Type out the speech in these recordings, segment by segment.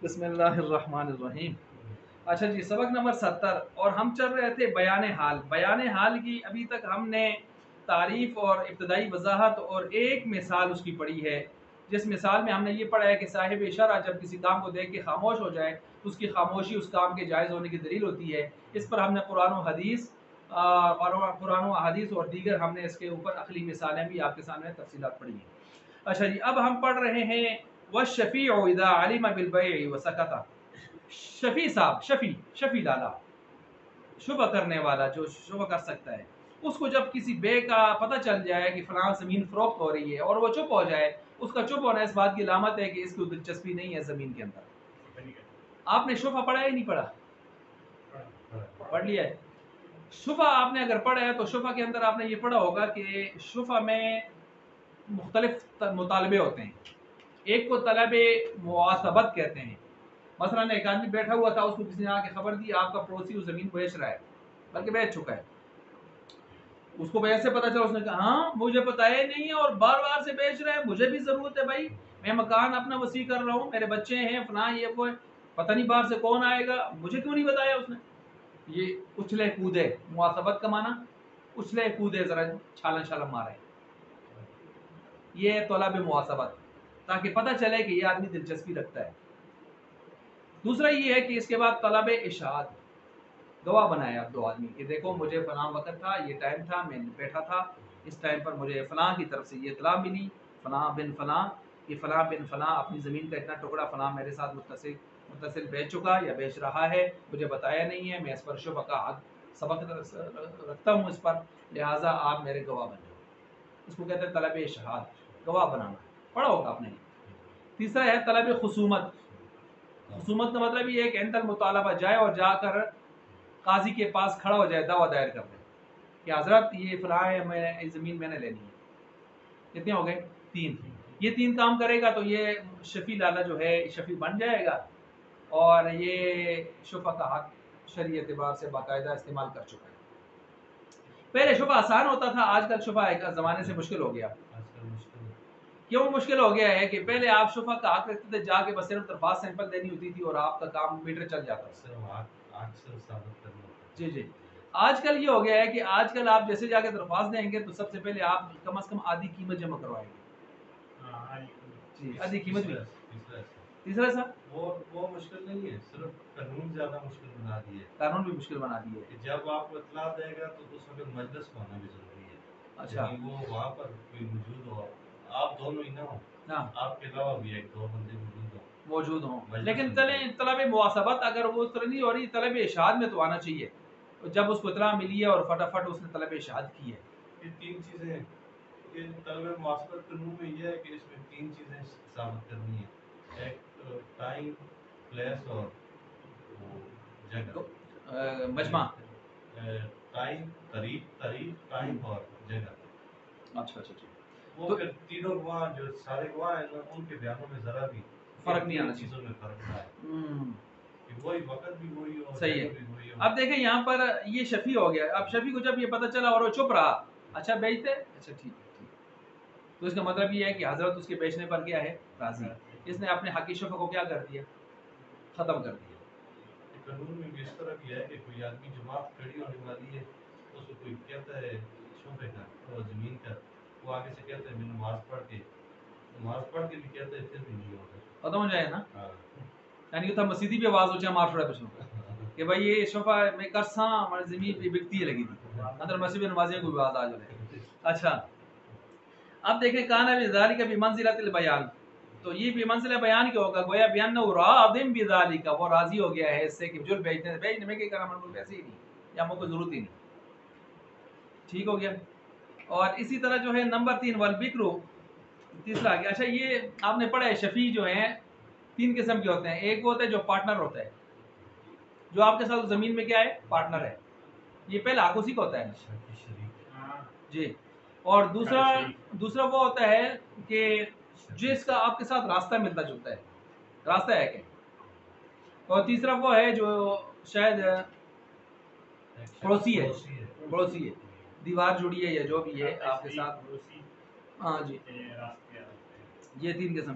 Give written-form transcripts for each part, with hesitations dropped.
بسم اللہ الرحمن الرحیم. اچھا جی، سبق نمبر 70 اور ہم چل رہے تھے بیان حال. بیان حال کی ابھی تک ہم نے تعریف اور ابتدائی وضاحت اور ایک مثال اس کی پڑھی ہے، جس مثال میں ہم نے یہ پڑھا ہے کہ صاحب اشارہ جب کسی کام کو دیکھ کے خاموش ہو جائے تو اس کی خاموشی اس کام کے جائز ہونے کی دلیل ہوتی ہے. اس پر ہم نے قرآن و حدیث اور دیگر ہم نے اس کے اوپر عقلی مثالیں بھی آپ کے سامنے تفصیلات پڑھی ہیں. اچھا جی، اب ہم پڑھ رہے ہیں والشفیع اذا علم بالبیع وسکت. شفیع صاحب، شفیع لالا، شبہ کرنے والا جو شبہ کر سکتا ہے، اس کو جب کسی بے کا پتہ چل جائے کہ فلاں زمین فروخت ہو رہی ہے اور وہ چپ ہو جائے، اس کا چپ ہونا اس بات کی علامت ہے کہ اس کو دلچسپی نہیں ہے زمین کے اندر. آپ نے شفہ پڑھا ہے نہیں پڑھا؟ پڑھ لیا ہے. شفہ آپ نے اگر پڑھا ہے تو شفہ کے اندر آپ نے یہ پڑھا ہوگا کہ شفہ میں مختلف مطالبے ہوتے ہیں. ایک کو طلب مواسبت کہتے ہیں. مثلا ایک آدمی بیٹھا ہوا تھا، اس کو کسی نے آ کے خبر دی آپ کا پڑوسی اس زمین کو بیچ رہا ہے، بلکہ بیچ چکا ہے. اس کو ایسے پتا چلا، اس نے کہا ہاں مجھے پتا ہی نہیں ہے اور بار بار سے بیچ رہا ہے، مجھے بھی ضرورت ہے بھائی، میں مکان اپنا وسیع کر رہا ہوں، میرے بچے ہیں فلاں یہ وہ، پتہ نہیں باہر سے کون آئے گا، مجھے کیوں نہیں بتایا اس نے. یہ اچھلے کودے، مواسبت کا معنی اچھلے کودے، ذرا چھالن چھالن مارے، یہ طلب مواسبت، تاکہ پتہ چلے کہ یہ آدمی دلچسپی رکھتا ہے. دوسرا یہ ہے کہ اس کے بعد طلب اشہاد، گواہ بنایا دو آدمی کہ دیکھو مجھے فلاں وقت تھا، یہ ٹائم تھا، میں بیٹھا تھا، اس ٹائم پر مجھے فلاں کی طرف سے یہ اطلاع ملی، فلاں بن فلاں کہ فلاں بن فلاں اپنی زمین کا اتنا ٹکڑا فلاں میرے ساتھ متصل بیچ چکا یا بیچ رہا ہے، مجھے بتایا نہیں ہے، میں اس پر شبہ کا حق سبق رکھتا ہوں اس پر، لہٰذا آپ میرے گواہ بن جاؤ. اس کو کہتے ہیں طلب اشہاد، گواہ بنانا. پڑھا ہوگا آپ نے. تیسرا ہے طلب خصومت. خصومت کا مطلب یہ ہے کہ عند المطالبہ جائے اور جا کر قاضی کے پاس کھڑا ہو جائے، دعویٰ دائر کر دے کہ حضرت یہ فلاں ہے، میں زمین میں نے لینی ہے. کتنے ہو گئے؟ 3. یہ 3 کام کرے گا تو یہ شفیع لالا جو ہے شفیع بن جائے گا اور یہ شفع کا حق شرعی اعتبار سے باقاعدہ استعمال کر چکا ہے. پہلے شفع آسان ہوتا تھا، آج کل شفع ایک زمانے سے مشکل ہو گیا. کیوں مشکل ہو گیا ہے کہ پہلے آپ شفع کا حق رکھتے تھے، جا کے بس صرف درخواست سیمپل دینی ہوتی تھی اور آپ کا کام میٹر چل جاتا تھا. جی جی. آج کل یہ ہو گیا ہے کہ آج کل آپ جیسے جا کے درخواست دیں گے تو سب سے پہلے آپ کم از کم آدھی قیمت جمع کروائیں گے. جی، آدھی قیمت بھی. تیسرا سر وہ مشکل نہیں ہے، صرف قانون زیادہ مشکل بنا دیے. قانون بھی مشکل بنا دیے کہ جب آپ کو اطلاع دے گا تو اس وقت مجلس ہونا بھی ضروری ہے. اچھا، وہ وہاں پر کوئی موجود ہو، آپ دونوں ہی نہ ہو، آپ کے علاوہ بھی ایک دو بندے موجود ہوں. لیکن طلب مواسبت اگر وہ اس طرح نہیں ہو رہی، طلب اشہاد میں تو آنا چاہیے جب اس کو اطلاع ملی ہے اور فٹافٹ اس نے طلب اشہاد کی ہے. یہ 3 چیزیں، یہ طلب مواسبت قانون میں یہ ہے کہ اس میں 3 چیزیں ثابت کرنی ہے. ایک ٹائم، پلیس اور جگہ، مجمع. ٹائم، تاریخ، ٹائم اور جگہ. اچھا اچھا جی. وہ پھر تینوں گواہ جو سارے گواہ ہیں ان کے بیانوں میں ذرا بھی فرق نہیں آنا چیزوں میں فرق نہ ہے. کہ وہی وقت بھی وہی ہو، صحیح ہے. اب دیکھیں یہاں پر یہ شفیع ہو گیا. اب شفیع کو جب یہ پتہ چلا اور وہ چپ رہا، اچھا بیچتے، اچھا ٹھیک ہے، تو اس کا مطلب یہ ہے کہ حضرت اس کے بیچنے پر کیا ہے؟ راضی. اس نے اپنے حقی شفع کو کیا کر دیا؟ ختم کر دیا. قانون میں بھی اس طرح بھی ہے کہ کوئی آدمی جماعت کھڑی ہونے والی ہے، اس کو کوئی کہتا ہے شفع کا اور زمین کا، وہ آگے سے کہتا ہے میں نماز پڑھ کے بھی کہتا ہے پھر بھی نہیں ہوتا، ختم ہو جائے نا. یعنی کہ مسیدی بھی آواز ہو جائے مار چھوڑا پچھوں کہ بھائی یہ شفع میں کرساں ہماری زمین پہ بکتی ہے لگی تھی اندر مسجد نمازیاں کو آواز آ جائے. اچھا اب دیکھیں کانا بذالک کا بھی منزلۃ البیان، تو یہ بھی منزلہ بیان کیا ہوگا؟ گویا بیان نہ راضٍ بذالک، وہ راضی ہو گیا ہے اس سے کہ جو بیچنے میں کیا کرنا من پیسے ہی نہیں یا مجھ کو ضرورت ہی نہیں. ٹھیک ہو گیا. اور اسی طرح جو ہے نمبر 3 والبکر، تیسرا آ گیا. اچھا یہ آپ نے پڑھا ہے شفیع جو ہیں 3 قسم کے ہوتے ہیں. ایک وہ ہوتا ہے جو پارٹنر ہوتا ہے، جو آپ کے ساتھ زمین میں کیا ہے؟ پارٹنر ہے. یہ پہلا حق اسی کا ہوتا ہے جی. اور دوسرا وہ ہوتا ہے کہ جس کا آپ کے ساتھ راستہ ملتا جلتا ہے، راستہ ہے کہ. اور تیسرا وہ ہے جو شاید پڑوسی ہے، دیوار جڑی ہے یا جو بھی ہے آپ کے ساتھ. ہاں جی، یہ 3 قسم.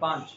5।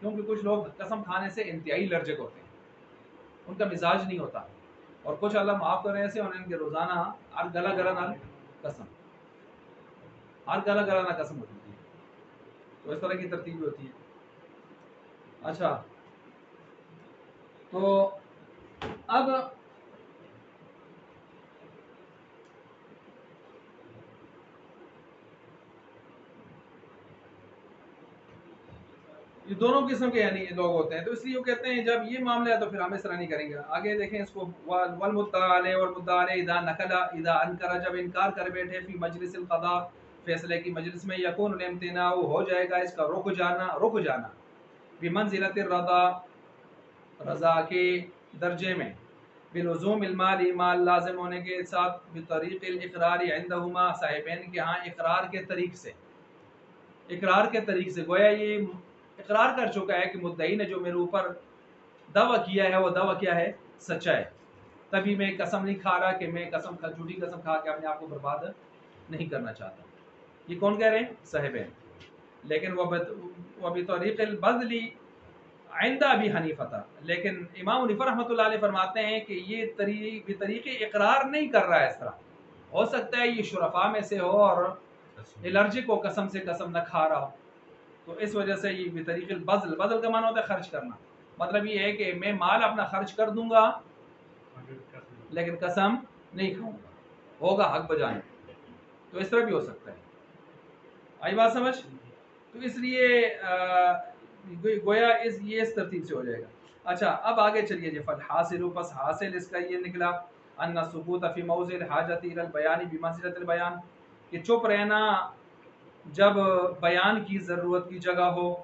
کیونکہ کچھ لوگ قسم کھانے سے انتہائی الرجک ہوتے ہیں، ان کا مزاج نہیں ہوتا، اور کچھ اللہ معاف کریں ایسے ہونے کے روزانہ ہر گلا گلا نہ قسم، ہر گلا گلا نہ قسم ہوتی ہے، تو اس طرح کی ترتیب ہوتی ہے۔ اچھا تو اب یہ دونوں قسم کے یعنی لوگ ہوتے ہیں، تو اس لیے وہ کہتے ہیں جب یہ معاملہ ہے تو پھر ہم اس طرح نہیں کریں گے۔ آگے دیکھیں اس کو، والمدعی علیہ والمدعی علیہ اذا نقل اذا انکر، جب انکار کر بیٹھے فی مجلس القضاء، فیصلے کی مجلس میں، یکون الامتناع، ہو جائے گا اس کا رک جانا بمنزلۃ الرضا، رضا کے درجے میں، بلزوم المال، مال لازم ہونے کے ساتھ، بطریق الاقرار عندہما، صاحبین کے ہاں اقرار کے طریق سے، اقرار کے طریق سے، گویا یہ اقرار کر چکا ہے کہ مدعی نے جو میرے اوپر دعویٰ کیا ہے وہ دعویٰ کیا ہے، سچا ہے، تبھی میں قسم نہیں کھا رہا کہ میں جھوٹی قسم کھا کے اپنے آپ کو برباد نہیں کرنا چاہتا۔ یہ کون کہہ رہے ہیں؟ صاحبین۔ لیکن وہ بطریق البذل عند ابی حنیفہ، لیکن امام حنیفہ رحمۃ اللہ علیہ فرماتے ہیں کہ یہ بطریق اقرار نہیں کر رہا ہے، اس طرح ہو سکتا ہے یہ شرفاء میں سے ہو اور الرجک کو قسم سے قسم نہ کھا رہا ہو، تو اس وجہ سے یہ بطریق البذل، بذل کا معنی ہوتا ہے خرچ کرنا، مطلب یہ ہے کہ میں مال اپنا خرچ کر دوں گا لیکن قسم نہیں کھاؤں گا، ہوگا حق بجانے، تو اس طرح بھی ہو سکتا ہے۔ آئی بات سمجھ؟ تو اس لیے گویا یہ اس ترتیب سے ہو جائے گا۔ اچھا اب آگے چلیے جی، فالحاصل، پس حاصل اس کا یہ نکلا، ان الثبوت فی موضع الحاجۃ الی البیان بمنزلۃ البیان، کہ چپ رہنا جب بیان کی ضرورت کی جگہ ہو،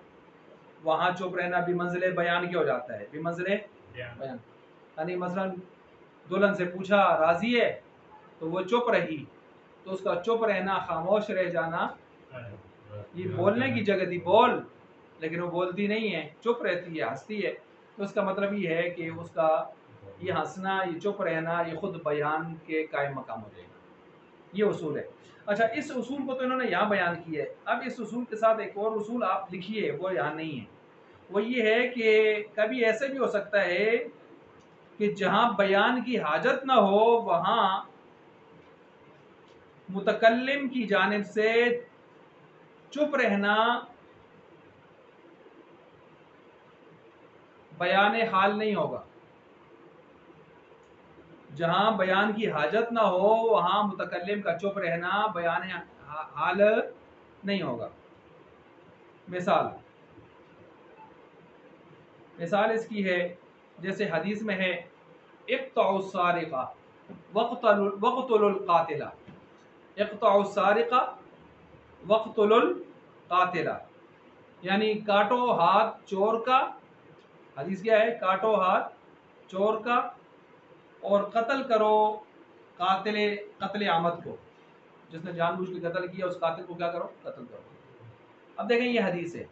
وہاں چپ رہنا بمنزل بیان کیا ہو جاتا ہے، بمنزل بیان، یعنی مثلا دلہن سے پوچھا راضی ہے تو وہ چپ رہی، تو اس کا چپ رہنا، خاموش رہ جانا، یہ بولنے کی جگہ تھی، بول، لیکن وہ بولتی نہیں ہے، چپ رہتی ہے، ہنستی ہے، تو اس کا مطلب یہ ہے کہ اس کا یہ ہنسنا، یہ چپ رہنا، یہ خود بیان کے قائم مقام ہو جائے گا، یہ اصول ہے۔ اچھا اس اصول کو تو انہوں نے یہاں بیان کیا ہے، اب اس اصول کے ساتھ ایک اور اصول آپ لکھیے، وہ یہاں نہیں ہے، وہ یہ ہے کہ کبھی ایسے بھی ہو سکتا ہے کہ جہاں بیان کی حاجت نہ ہو وہاں متکلم کی جانب سے چپ رہنا بیان حال نہیں ہوگا، جہاں بیان کی حاجت نہ ہو وہاں متکلم کا چپ رہنا بیان حال نہیں ہوگا۔ مثال اس کی ہے، جیسے حدیث میں ہے اقطعوا السارق واقتلوا القاتل، اقطعوا السارق واقتلوا القاتل، یعنی کاٹو ہاتھ چور کا، حدیث کیا ہے، کاٹو ہاتھ چور کا اور قتل کرو قتل عامد کو، جس نے جان بوجھ کے قتل کیا اس قاتل کو کیا کرو، قتل کرو۔ اب دیکھیں یہ حدیث ہے،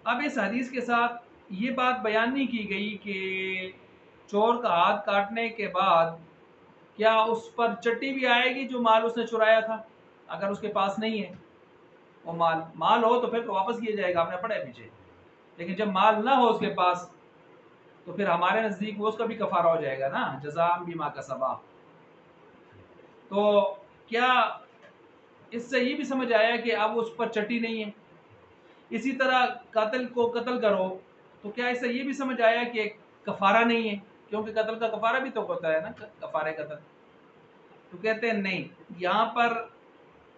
اب اس حدیث کے ساتھ یہ بات بیان نہیں کی گئی کہ چور کا ہاتھ کاٹنے کے بعد کیا اس پر چٹی بھی آئے گی جو مال اس نے چرایا تھا، اگر اس کے پاس نہیں ہے وہ مال ہو تو پھر تو واپس کیا جائے گا، آپ نے پڑھا ہے پیچھے، لیکن جب مال نہ ہو اس کے پاس تو پھر ہمارے نزدیک وہ اس کا بھی کفارہ ہو جائے گا نا، جزاء بما کسبا۔ تو کیا اس سے یہ بھی سمجھ آیا کہ اب اس پر چٹی نہیں ہے؟ اسی طرح قاتل کو قتل کرو تو کیا اس سے یہ بھی سمجھ آیا کہ کفارہ نہیں ہے، کیونکہ قتل کا کفارہ بھی تو ہوتا ہے نا، کفارہ قتل۔ تو کہتے ہیں نہیں، یہاں پر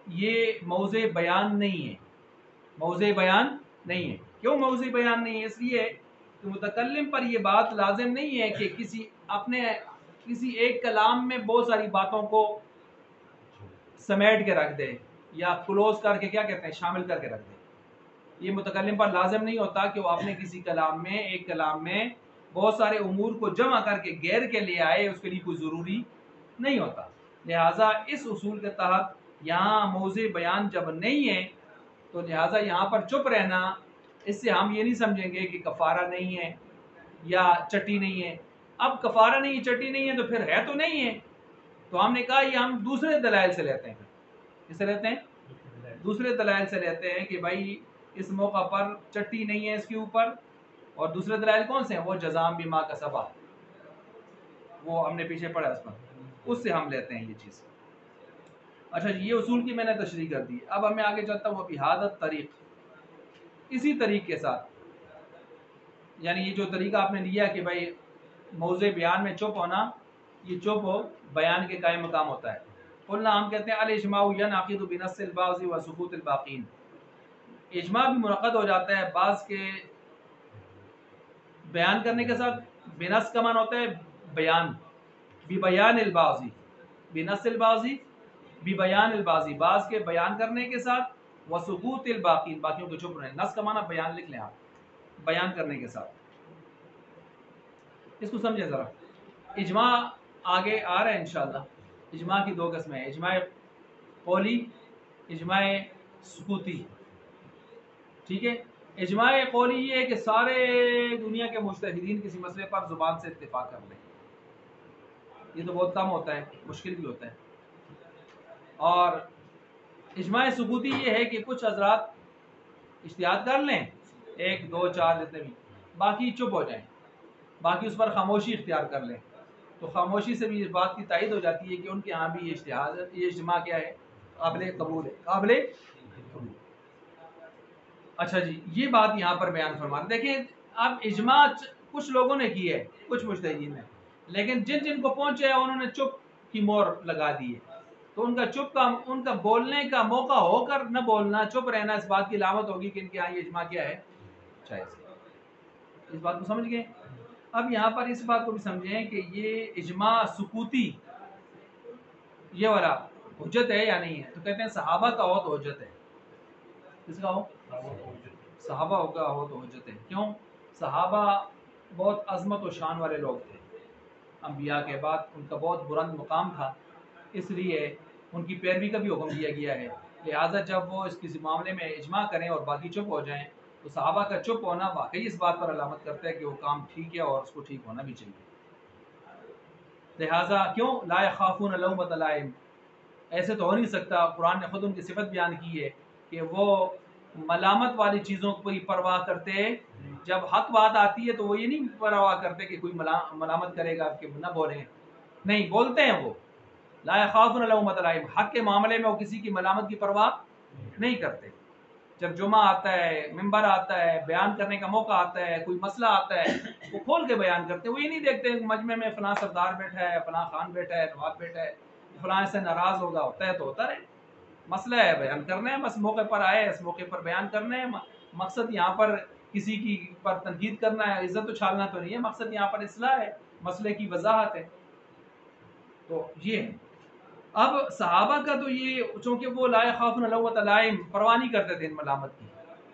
یہ موضع بیان نہیں ہے، موضع بیان نہیں ہے۔ کیوں موضع بیان نہیں ہے؟ اس لیے کہ متکلم پر یہ بات لازم نہیں ہے کہ کسی ایک کلام میں بہت ساری باتوں کو سمیٹ کے رکھ دے یا کلوز کر کے کیا کہتے ہیں، شامل کر کے رکھ دے، یہ متکلم پر لازم نہیں ہوتا کہ وہ اپنے کسی کلام میں، ایک کلام میں بہت سارے امور کو جمع کر کے گیر کے لے آئے، اس کے لیے کوئی ضروری نہیں ہوتا۔ لہٰذا اس اصول کے تحت یہاں موضع بیان جب نہیں ہے تو لہٰذا یہاں پر چپ رہنا، اس سے ہم یہ نہیں سمجھیں گے کہ کفارہ نہیں ہے یا چٹی نہیں ہے۔ اب کفارہ نہیں ہے، چٹی نہیں ہے تو پھر ہے تو نہیں ہے، تو ہم نے کہا یہ ہم دوسرے دلائل سے لیتے ہیں، کس سے لیتے ہیں؟ دوسرے دلائل سے لیتے ہیں کہ بھائی اس موقع پر چٹی نہیں ہے اس کے اوپر. اور دوسرے دلائل کون سے ہیں؟ وہ جزام بما کسبا، وہ ہم نے پیچھے پڑھا اس پر، اس سے ہم لیتے ہیں یہ چیز. اچھا جی، یہ اصول کی میں نے تشریح کر دی. اب ہمیں آگے چلتا ہوں بہادت طریق، اسی طریق کے ساتھ، یعنی یہ جو طریقہ آپ نے لیا کہ بھائی موضوع بیان میں چپ ہونا، یہ چپ ہو بیان کے قائم مقام ہوتا ہے. قلنا، ہم کہتے ہیں الاجماع ینعقد بنص البعض وسکوت الباقین، اجماع بھی منعقد ہو جاتا ہے بعض کے بیان کرنے کے ساتھ. بنص کا معنی ہوتا ہے بیان، ببیان البعض، بنص البعض ببیان البعض، بعض کے بیان کرنے کے ساتھ، وسکوت الباقین، باقیوں کے چپ رہے. نص کا معنی بیان لکھ لیں آپ، بیان کرنے کے ساتھ. اس کو سمجھیں ذرا. اجماع آگے آ رہا ہے انشاءاللہ. اجماع کی دو قسمیں ہیں، اجماع قولی، اجماع سکوتی. ٹھیک ہے. اجماع قولی یہ ہے کہ سارے دنیا کے مجتہدین کسی مسئلے پر زبان سے اتفاق کر لیں. یہ تو بہت کم ہوتا ہے، مشکل بھی ہوتا ہے. اور اجماع سکوتی یہ ہے کہ کچھ حضرات اجتہاد کر لیں، ایک دو چار جتنے بھی، باقی چپ ہو جائیں، باقی اس پر خاموشی اختیار کر لیں. تو خاموشی سے بھی اس بات کی تائید ہو جاتی ہے کہ ان کے ہاں بھی یہ اجتہاد، یہ اجماع کیا ہے؟ قابل قبول ہے، قابل قبول. اچھا جی، یہ بات یہاں پر بیان فرما. دیکھیں اب اجماع کچھ لوگوں نے کی ہے، کچھ مجتہدین نے، لیکن جن جن کو پہنچے ہیں انہوں نے چپ کی مہر لگا دی ہے. تو ان کا چپ کا، ان کا بولنے کا موقع ہو کر نہ بولنا، چپ رہنا، اس بات کی علامت ہوگی کہ ان کے یہاں یہ اجماع کیا ہے؟ جائز. اس بات کو سمجھ گئے؟ اب یہاں پر اس بات کو بھی سمجھیں کہ یہ اجماع سکوتی یہ والا حجت ہے یا نہیں ہے. تو کہتے ہیں صحابہ کا ہو تو حجت ہے. کس کا ہو؟ صحابہ کا ہو تو حجت ہے. کیوں؟ صحابہ بہت عظمت و شان والے لوگ تھے، انبیاء کے بعد ان کا بہت بلند مقام تھا، اس لیے ان کی پیروی کا بھی حکم دیا گیا ہے. لہٰذا جب وہ اس کسی معاملے میں اجماع کریں اور باقی چپ ہو جائیں تو صحابہ کا چپ ہونا واقعی اس بات پر علامت کرتا ہے کہ وہ کام ٹھیک ہے اور اس کو ٹھیک ہونا بھی چاہیے. لہٰذا کیوں لا یخافون لومۃ لائم، ایسے تو ہو نہیں سکتا. قرآن نے خود ان کی صفت بیان کی ہے کہ وہ ملامت والی چیزوں کی پرواہ کرتے، جب حق بات آتی ہے تو وہ یہ نہیں پرواہ کرتے کہ کوئی ملامت کرے گا کہ نہ بولیں، نہیں بولتے ہیں. وہ لا یخافون لومۃ لائم، حق کے معاملے میں وہ کسی کی ملامت کی پرواہ نہیں کرتے. جب جمعہ آتا ہے، ممبر آتا ہے، بیان کرنے کا موقع آتا ہے، کوئی مسئلہ آتا ہے، وہ کھول کے بیان کرتے ہیں. وہ یہ نہیں دیکھتے مجمع میں فلاں سردار بیٹھا ہے، فلاں خان بیٹھا ہے، نواب بیٹھا ہے، فلاں سے ناراض ہوگا، ہوتا ہے تو ہوتا رہے، مسئلہ ہے بیان کرنا ہے، بس موقع پر آئے اس موقع پر بیان کرنا ہے. مقصد یہاں پر کسی کی پر تنقید کرنا ہے، عزت اچھالنا تو نہیں ہے، مقصد یہاں پر اصلاح ہے، مسئلے کی وضاحت ہے. تو یہ ہے. اب صحابہ کا تو یہ، چونکہ وہ لا یخافون لومۃ لائم، پرواہ نہیں کرتے تھے ان ملامت کی،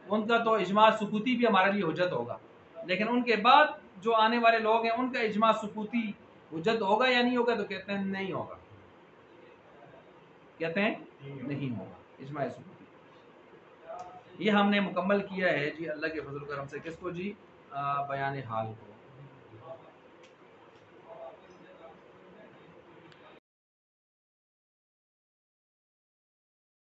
ان کا تو اجماع سکوتی بھی ہمارے لیے حجت ہوگا. لیکن ان کے بعد جو آنے والے لوگ ہیں ان کا اجماع سکوتی حجت ہوگا یا نہیں ہوگا؟ تو کہتے ہیں نہیں ہوگا، کہتے ہیں نہیں ہوگا اجماع سکوتی. یہ ہم نے مکمل کیا ہے جی اللہ کے فضل و کرم سے. کس کو جی؟ بیان حال کو.